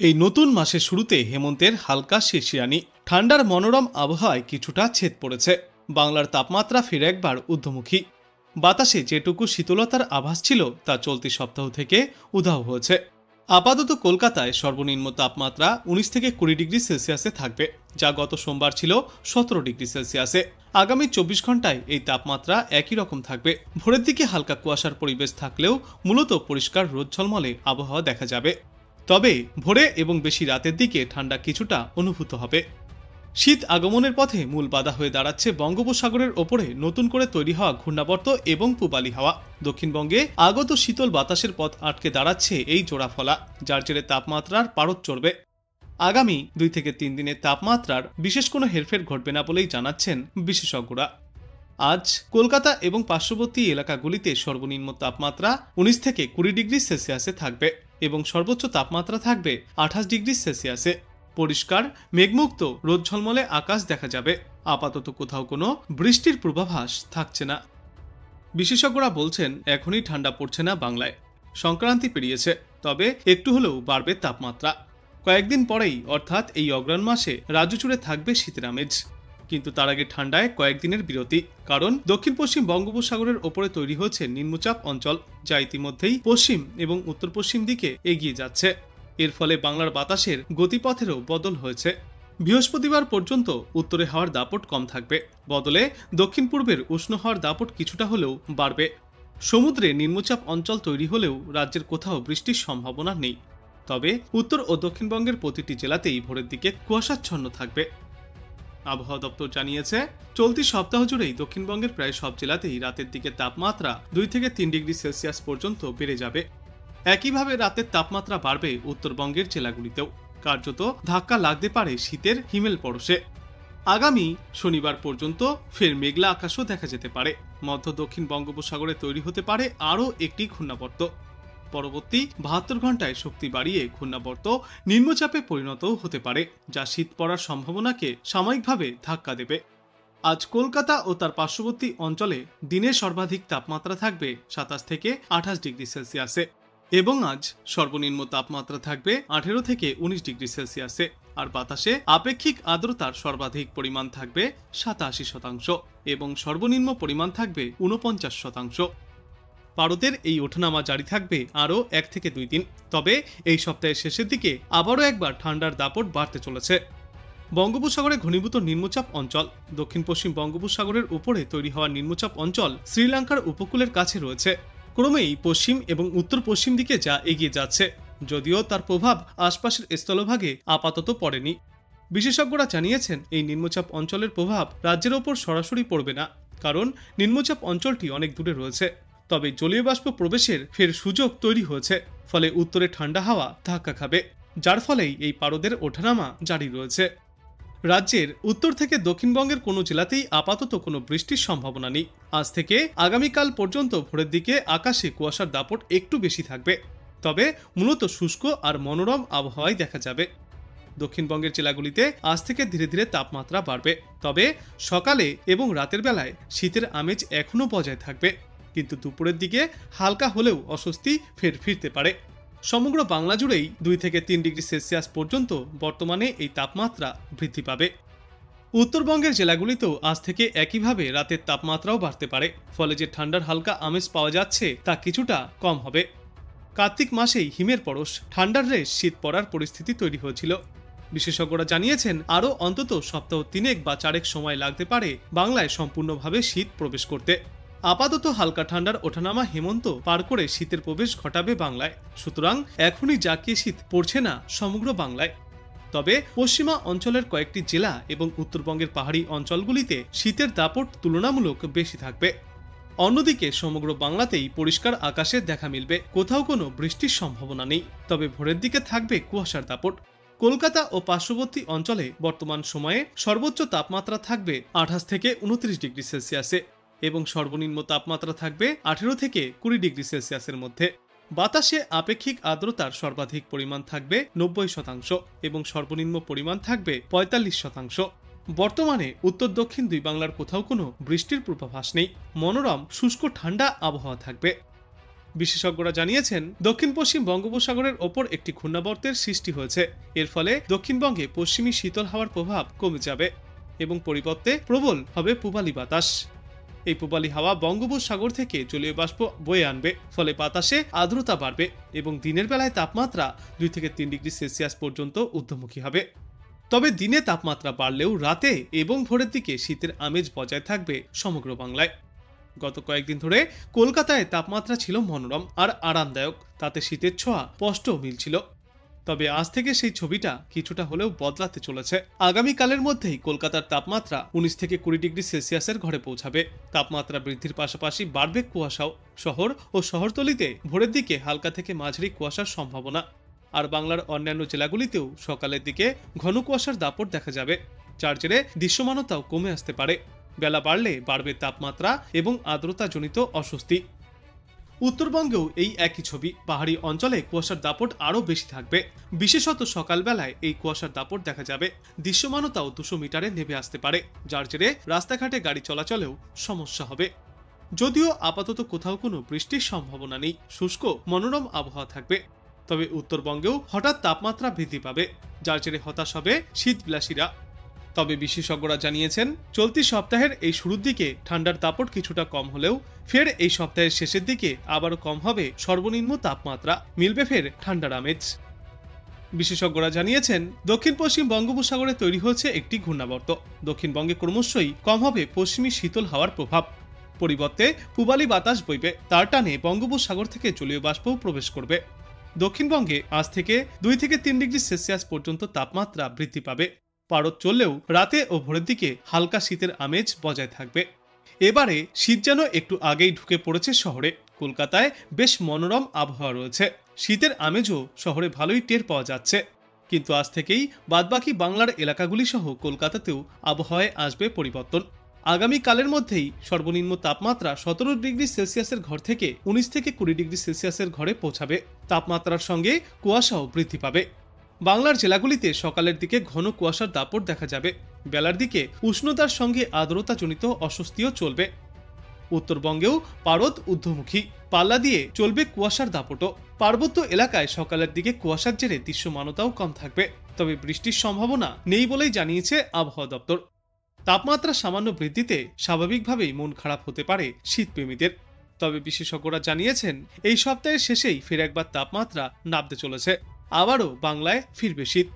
এই নতুন মাসের শুরুতে হেমন্তের হালকা শিরশিরানি ঠান্ডার মনোরম আবহাওয়ায় কিছুটা ছেদ পড়েছে। বাংলার তাপমাত্রা ফের একবার ঊর্ধ্বমুখী। বাতাসে যেটুকু শীতলতার আভাস ছিল তা চলতি সপ্তাহ থেকে উধাও হয়েছে। আপাতত কলকাতায় সর্বনিম্ন তাপমাত্রা 19 থেকে 20 ডিগ্রি সেলসিয়াসে থাকবে, যা গত সোমবার ছিল 17 ডিগ্রি সেলসিয়াসে। আগামী 24 ঘন্টায় এই তাপমাত্রা একই রকম থাকবে। ভোরের দিকে হালকা কুয়াশার পরিবেশ থাকলেও মূলত পরিষ্কার রোদ ঝলমলে আবহাওয়া দেখা যাবে। তবে ভোরে এবং বেশি রাতের দিকে ঠান্ডা কিছুটা অনুভূত হবে। শীত আগমনের পথে মূল বাধা হয়ে দাঁড়াচ্ছে বঙ্গোপসাগরের ওপরে নতুন করে তৈরি হওয়া ঘূর্ণাবর্ত এবং পূবালি হাওয়া। দক্ষিণবঙ্গে আগত শীতল বাতাসের পথ আটকে দাঁড়াচ্ছে এই জোড়াফলা, যার জেরে তাপমাত্রার পারদ চড়বে। আগামী 2 থেকে 3 দিনের তাপমাত্রার বিশেষ কোনো হেরফের ঘটবে না বলেই জানাচ্ছেন বিশেষজ্ঞরা। আজ কলকাতা এবং পার্শ্ববর্তী এলাকাগুলিতে সর্বনিম্ন তাপমাত্রা 19 থেকে 20 ডিগ্রি সেলসিয়াসে থাকবে এবং সর্বোচ্চ তাপমাত্রা থাকবে 28 ডিগ্রি সেলসিয়াসে। পরিষ্কার মেঘমুক্ত রোদ ঝলমলে আকাশ দেখা যাবে। আপাতত কোথাও কোনো বৃষ্টির পূর্বাভাস থাকছে না। বিশেষজ্ঞরা বলছেন এখনই ঠান্ডা পড়ছে না বাংলায়, সংক্রান্তি পেরিয়েছে, তবে একটু হলেও বাড়বে তাপমাত্রা। কয়েকদিন পরেই অর্থাৎ এই অগ্রহায়ণ মাসে রাজ্য জুড়ে থাকবে শীতের আমেজ। কিন্তু তার আগে ঠান্ডায় কয়েকদিনের বিরতি, কারণ দক্ষিণ পশ্চিম বঙ্গোপসাগরের ওপরে তৈরি হয়েছে নিম্নচাপ অঞ্চল, যা ইতিমধ্যেই পশ্চিম এবং উত্তর পশ্চিম দিকে এগিয়ে যাচ্ছে। এর ফলে বাংলার বাতাসের গতিপথেরও বদল হয়েছে। বৃহস্পতিবার পর্যন্ত উত্তরে হাওয়ার দাপট কম থাকবে, বদলে দক্ষিণ পূর্বের উষ্ণ হাওয়ার দাপট কিছুটা হলেও বাড়বে। সমুদ্রে নিম্নচাপ অঞ্চল তৈরি হলেও রাজ্যের কোথাও বৃষ্টির সম্ভাবনা নেই। তবে উত্তর ও দক্ষিণবঙ্গের প্রতিটি জেলাতেই ভোরের দিকে কুয়াশাচ্ছন্ন থাকবে। আবহাওয়া দপ্তর জানিয়েছে, চলতি সপ্তাহ জুড়েই দক্ষিণবঙ্গের প্রায় সব জেলাতেই রাতের দিকে তাপমাত্রা 2 থেকে 3 ডিগ্রি সেলসিয়াস পর্যন্ত বেড়ে যাবে। একইভাবে রাতের তাপমাত্রা বাড়বে উত্তরবঙ্গের জেলাগুলিতেও। কার্যত ধাক্কা লাগতে পারে শীতের হিমেল পরশে। আগামী শনিবার পর্যন্ত ফের মেঘলা আকাশও দেখা যেতে পারে। মধ্য দক্ষিণ বঙ্গোপসাগরে তৈরি হতে পারে আরও একটি ঘূর্ণাবর্ত। পরবর্তী 72 ঘন্টায় শক্তি বাড়িয়ে ঘূর্ণাবর্ত নিম্নচাপে পরিণতও হতে পারে, যা শীত পড়ার সম্ভাবনাকে সাময়িকভাবে ধাক্কা দেবে। আজ কলকাতা ও তার পার্শ্ববর্তী অঞ্চলে দিনের সর্বাধিক তাপমাত্রা থাকবে 27 থেকে 28 ডিগ্রি সেলসিয়াসে এবং আজ সর্বনিম্ন তাপমাত্রা থাকবে 18 থেকে 19 ডিগ্রি সেলসিয়াসে। আর বাতাসে আপেক্ষিক আর্দ্রতার সর্বাধিক পরিমাণ থাকবে 87% এবং সর্বনিম্ন পরিমাণ থাকবে 49%। পারদের এই ওঠানামা জারি থাকবে আরও 1 থেকে 2 দিন। তবে এই সপ্তাহের শেষের দিকে আবারও একবার ঠান্ডার দাপট বাড়তে চলেছে। বঙ্গোপসাগরে ঘনীভূত নিম্নচাপ অঞ্চল, দক্ষিণ পশ্চিম বঙ্গোপসাগরের উপরে তৈরি হওয়া নিম্নচাপ অঞ্চল শ্রীলঙ্কার উপকূলের কাছে রয়েছে। ক্রমেই পশ্চিম এবং উত্তর পশ্চিম দিকে যা এগিয়ে যাচ্ছে, যদিও তার প্রভাব আশপাশের স্থলভাগে আপাতত পড়েনি। বিশেষজ্ঞরা জানিয়েছেন, এই নিম্নচাপ অঞ্চলের প্রভাব রাজ্যের ওপর সরাসরি পড়বে না, কারণ নিম্নচাপ অঞ্চলটি অনেক দূরে রয়েছে। তবে জলীয় বাষ্প প্রবেশের ফের সুযোগ তৈরি হয়েছে, ফলে উত্তরে ঠান্ডা হাওয়া ধাক্কা খাবে, যার ফলেই এই পারদের ওঠানামা জারি রয়েছে। রাজ্যের উত্তর থেকে দক্ষিণবঙ্গের কোনো জেলাতেই আপাতত কোনো বৃষ্টির সম্ভাবনা নেই। আজ থেকে আগামীকাল পর্যন্ত ভোরের দিকে আকাশে কুয়াশার দাপট একটু বেশি থাকবে, তবে মূলত শুষ্ক আর মনোরম আবহাওয়াই দেখা যাবে। দক্ষিণবঙ্গের জেলাগুলিতে আজ থেকে ধীরে ধীরে তাপমাত্রা বাড়বে, তবে সকালে এবং রাতের বেলায় শীতের আমেজ এখনও বজায় থাকবে, কিন্তু দুপুরের দিকে হালকা হলেও অস্বস্তি ফের ফিরতে পারে। সমগ্র বাংলা জুড়েই 2 থেকে 3 ডিগ্রি সেলসিয়াস পর্যন্ত বর্তমানে এই তাপমাত্রা বৃদ্ধি পাবে। উত্তরবঙ্গের জেলাগুলিতেও আজ থেকে একইভাবে রাতের তাপমাত্রাও বাড়তে পারে, ফলে যে ঠান্ডার হালকা আমেজ পাওয়া যাচ্ছে তা কিছুটা কম হবে। কার্তিক মাসেই হিমের পরশ, ঠান্ডার রেশ শীত পড়ার পরিস্থিতি তৈরি হয়েছিল। বিশেষজ্ঞরা জানিয়েছেন, আরও অন্তত সপ্তাহ 3 বা 4 সময় লাগতে পারে বাংলায় সম্পূর্ণভাবে শীত প্রবেশ করতে। আপাতত হালকা ঠান্ডার ওঠানামা হেমন্ত পার করে শীতের প্রবেশ ঘটাবে বাংলায়। সুতরাং এখনই জাঁকিয়ে শীত পড়ছে না সমগ্র বাংলায়। তবে পশ্চিমা অঞ্চলের কয়েকটি জেলা এবং উত্তরবঙ্গের পাহাড়ি অঞ্চলগুলিতে শীতের দাপট তুলনামূলক বেশি থাকবে। অন্যদিকে সমগ্র বাংলাতেই পরিষ্কার আকাশের দেখা মিলবে, কোথাও কোনো বৃষ্টির সম্ভাবনা নেই। তবে ভোরের দিকে থাকবে কুয়াশার দাপট। কলকাতা ও পার্শ্ববর্তী অঞ্চলে বর্তমান সময়ে সর্বোচ্চ তাপমাত্রা থাকবে 28 থেকে 29 ডিগ্রি সেলসিয়াসে এবং সর্বনিম্ন তাপমাত্রা থাকবে 18 থেকে 20 ডিগ্রি সেলসিয়াসের মধ্যে। বাতাসে আপেক্ষিক আর্দ্রতার সর্বাধিক পরিমাণ থাকবে 90% এবং সর্বনিম্ন পরিমাণ থাকবে 45%। বর্তমানে উত্তর দক্ষিণ দুই বাংলার কোথাও কোনো বৃষ্টির পূর্বাভাস নেই। মনোরম শুষ্ক ঠান্ডা আবহাওয়া থাকবে। বিশেষজ্ঞরা জানিয়েছেন, দক্ষিণ পশ্চিম বঙ্গোপসাগরের ওপর একটি ঘূর্ণাবর্তের সৃষ্টি হয়েছে। এর ফলে দক্ষিণবঙ্গে পশ্চিমী শীতল হাওয়ার প্রভাব কমে যাবে এবং পরিবর্তে প্রবল হবে পূবালি বাতাস। এই পূবালি হাওয়া বঙ্গোপসাগর থেকে জলীয় বাষ্প বয়ে আনবে, ফলে বাতাসে আর্দ্রতা বাড়বে এবং দিনের বেলায় তাপমাত্রা 2 থেকে 3 ডিগ্রি সেলসিয়াস পর্যন্ত ঊর্ধ্বমুখী হবে। তবে দিনে তাপমাত্রা বাড়লেও রাতে এবং ভোরের দিকে শীতের আমেজ বজায় থাকবে সমগ্র বাংলায়। গত কয়েকদিন ধরে কলকাতায় তাপমাত্রা ছিল মনোরম আর আরামদায়ক, তাতে শীতের ছোঁয়া স্পষ্ট মিলছিল। তবে আজ থেকে সেই ছবিটা কিছুটা হলেও বদলাতে চলেছে। আগামীকালের মধ্যেই কলকাতার তাপমাত্রা 19 থেকে 20 ডিগ্রি সেলসিয়াসের ঘরে পৌঁছাবে। তাপমাত্রা বৃদ্ধির পাশাপাশি বাড়বে কুয়াশাও। শহর ও শহরতলিতে ভোরের দিকে হালকা থেকে মাঝারি কুয়াশার সম্ভাবনা। আর বাংলার অন্যান্য জেলাগুলিতেও সকালের দিকে ঘন কুয়াশার দাপট দেখা যাবে, যার জেরে দৃশ্যমানতাও কমে আসতে পারে। বেলা বাড়লে বাড়বে তাপমাত্রা এবং আর্দ্রতাজনিত অস্বস্তি। উত্তরবঙ্গেও এই একই ছবি। পাহাড়ি অঞ্চলে কুয়াশার দাপট আরও বেশি থাকবে, বিশেষত সকালবেলায় এই কুয়াশার দাপট দেখা যাবে। দৃশ্যমানতাও 200 মিটারে নেমে আসতে পারে, যার জেরে রাস্তাঘাটে গাড়ি চলাচলেও সমস্যা হবে। যদিও আপাতত কোথাও কোনো বৃষ্টির সম্ভাবনা নেই, শুষ্ক মনোরম আবহাওয়া থাকবে। তবে উত্তরবঙ্গেও হঠাৎ তাপমাত্রা বৃদ্ধি পাবে, যার জেরে হতাশ হবে শীতবিলাসীরা। তবে বিশেষজ্ঞরা জানিয়েছেন, চলতি সপ্তাহের এই শুরুর দিকে ঠান্ডার দাপট কিছুটা কম হলেও ফের এই সপ্তাহের শেষের দিকে আবারও কম হবে সর্বনিম্ন তাপমাত্রা, মিলবে ফের ঠান্ডার আমেজ। বিশেষজ্ঞরা জানিয়েছেন, দক্ষিণ পশ্চিম বঙ্গোপসাগরে তৈরি হয়েছে একটি ঘূর্ণাবর্ত। দক্ষিণবঙ্গে ক্রমশই কম হবে পশ্চিমী শীতল হাওয়ার প্রভাব, পরিবর্তে পূবালি বাতাস বইবে। তার টানে বঙ্গোপসাগর থেকে জলীয় বাষ্পও প্রবেশ করবে। দক্ষিণবঙ্গে আজ থেকে 2 থেকে 3 ডিগ্রি সেলসিয়াস পর্যন্ত তাপমাত্রা বৃদ্ধি পাবে। পারদ চললেও রাতে ও ভোরের দিকে হালকা শীতের আমেজ বজায় থাকবে। এবারে শীত যেন একটু আগেই ঢুকে পড়েছে শহরে। কলকাতায় বেশ মনোরম আবহাওয়া রয়েছে, শীতের আমেজও শহরে ভালোই টের পাওয়া যাচ্ছে। কিন্তু আজ থেকেই বাদবাকি বাংলার এলাকাগুলি সহ কলকাতাতেও আবহাওয়ায় আসবে পরিবর্তন। আগামীকালের মধ্যেই সর্বনিম্ন তাপমাত্রা 17 ডিগ্রি সেলসিয়াসের ঘর থেকে 19 থেকে 20 ডিগ্রি সেলসিয়াসের ঘরে পৌঁছাবে। তাপমাত্রার সঙ্গে কুয়াশাও বৃদ্ধি পাবে। বাংলার জেলাগুলিতে সকালের দিকে ঘন কুয়াশার দাপট দেখা যাবে। বেলার দিকে উষ্ণতার সঙ্গে আর্দ্রতাজনিত অস্বস্তিও চলবে। উত্তরবঙ্গেও পারদ ঊর্ধ্বমুখী, পাল্লা দিয়ে চলবে কুয়াশার দাপটও। পার্বত্য এলাকায় সকালের দিকে কুয়াশার জেরে দৃশ্যমানতাও কম থাকবে, তবে বৃষ্টির সম্ভাবনা নেই বলেই জানিয়েছে আবহাওয়া দপ্তর। তাপমাত্রা সামান্য বৃদ্ধিতে স্বাভাবিকভাবেই মন খারাপ হতে পারে শীতপ্রেমীদের। তবে বিশেষজ্ঞরা জানিয়েছেন, এই সপ্তাহের শেষেই ফের একবার তাপমাত্রা নামতে চলেছে, আবারও বাংলায় ফিরবে শীত।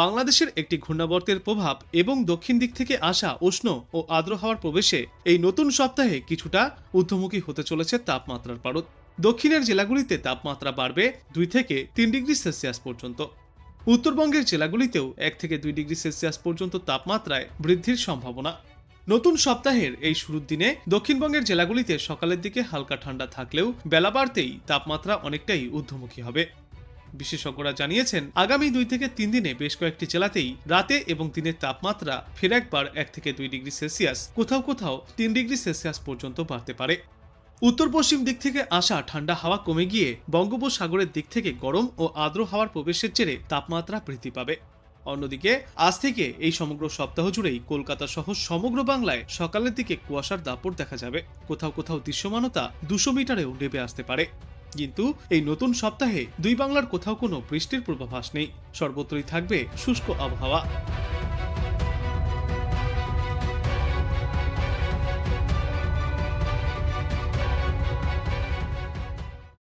বাংলাদেশের একটি ঘূর্ণাবর্তের প্রভাব এবং দক্ষিণ দিক থেকে আসা উষ্ণ ও আর্দ্র হাওয়ার প্রবেশে এই নতুন সপ্তাহে কিছুটা ঊর্ধ্বমুখী হতে চলেছে তাপমাত্রার পারদ। দক্ষিণের জেলাগুলিতে তাপমাত্রা বাড়বে 2 থেকে 3 ডিগ্রি সেলসিয়াস পর্যন্ত। উত্তরবঙ্গের জেলাগুলিতেও 1 থেকে 2 ডিগ্রি সেলসিয়াস পর্যন্ত তাপমাত্রায় বৃদ্ধির সম্ভাবনা। নতুন সপ্তাহের এই শুরুর দিনে দক্ষিণবঙ্গের জেলাগুলিতে সকালের দিকে হালকা ঠান্ডা থাকলেও বেলা বাড়তেই তাপমাত্রা অনেকটাই ঊর্ধ্বমুখী হবে। বিশেষজ্ঞরা জানিয়েছেন, আগামী 2 থেকে 3 দিনে বেশ কয়েকটি জেলাতেই রাতে এবং দিনের তাপমাত্রা ফের একবার 1 থেকে 2 ডিগ্রি সেলসিয়াস, কোথাও কোথাও 3 ডিগ্রি সেলসিয়াস পর্যন্ত বাড়তে পারে। উত্তর পশ্চিম দিক থেকে আসা ঠান্ডা হাওয়া কমে গিয়ে বঙ্গোপসাগরের দিক থেকে গরম ও আর্দ্র হাওয়ার প্রবেশের জেরে তাপমাত্রা বৃদ্ধি পাবে। অন্যদিকে আজ থেকে এই সমগ্র সপ্তাহ জুড়েই কলকাতা সহ সমগ্র বাংলায় সকালের দিকে কুয়াশার দাপট দেখা যাবে। কোথাও কোথাও দৃশ্যমানতা 200 মিটারেও নেমে আসতে পারে। কিন্তু এই নতুন সপ্তাহে দুই বাংলার কোথাও কোনো বৃষ্টির পূর্বাভাস নেই, সর্বত্রই থাকবে শুষ্ক আবহাওয়া।